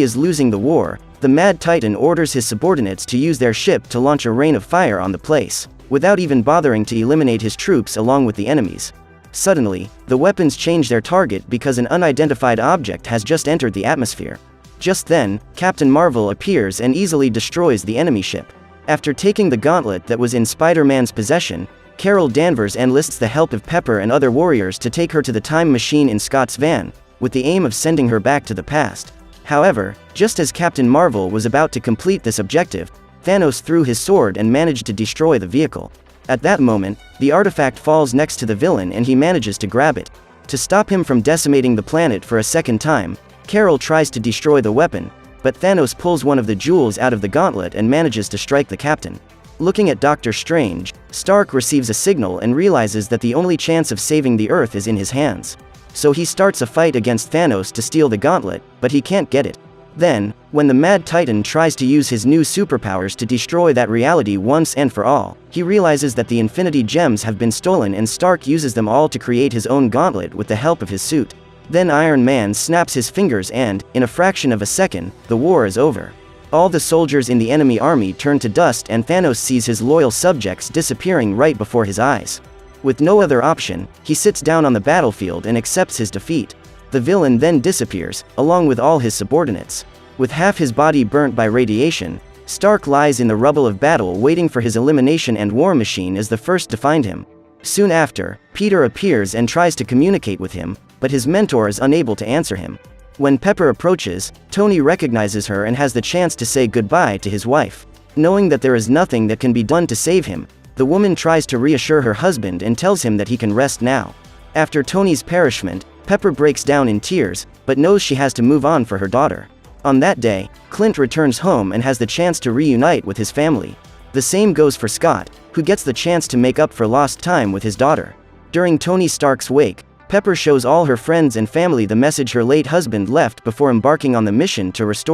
is losing the war, the Mad Titan orders his subordinates to use their ship to launch a rain of fire on the place, without even bothering to eliminate his troops along with the enemies. Suddenly, the weapons change their target because an unidentified object has just entered the atmosphere. Just then, Captain Marvel appears and easily destroys the enemy ship. After taking the gauntlet that was in Spider-Man's possession, Carol Danvers enlists the help of Pepper and other warriors to take her to the time machine in Scott's van, with the aim of sending her back to the past. However, just as Captain Marvel was about to complete this objective, Thanos threw his sword and managed to destroy the vehicle. At that moment, the artifact falls next to the villain and he manages to grab it. To stop him from decimating the planet for a second time, Carol tries to destroy the weapon, but Thanos pulls one of the jewels out of the gauntlet and manages to strike the captain. Looking at Doctor Strange, Stark receives a signal and realizes that the only chance of saving the Earth is in his hands. So he starts a fight against Thanos to steal the gauntlet, but he can't get it. Then, when the Mad Titan tries to use his new superpowers to destroy that reality once and for all, he realizes that the Infinity Gems have been stolen and Stark uses them all to create his own gauntlet with the help of his suit. Then Iron Man snaps his fingers and, in a fraction of a second, the war is over. All the soldiers in the enemy army turn to dust and Thanos sees his loyal subjects disappearing right before his eyes. With no other option, he sits down on the battlefield and accepts his defeat. The villain then disappears, along with all his subordinates. With half his body burnt by radiation, Stark lies in the rubble of battle waiting for his elimination, and War Machine is the first to find him. Soon after, Peter appears and tries to communicate with him, but his mentor is unable to answer him. When Pepper approaches, Tony recognizes her and has the chance to say goodbye to his wife. Knowing that there is nothing that can be done to save him, the woman tries to reassure her husband and tells him that he can rest now. After Tony's perishment, Pepper breaks down in tears, but knows she has to move on for her daughter. On that day, Clint returns home and has the chance to reunite with his family. The same goes for Scott, who gets the chance to make up for lost time with his daughter. During Tony Stark's wake, Pepper shows all her friends and family the message her late husband left before embarking on the mission to restore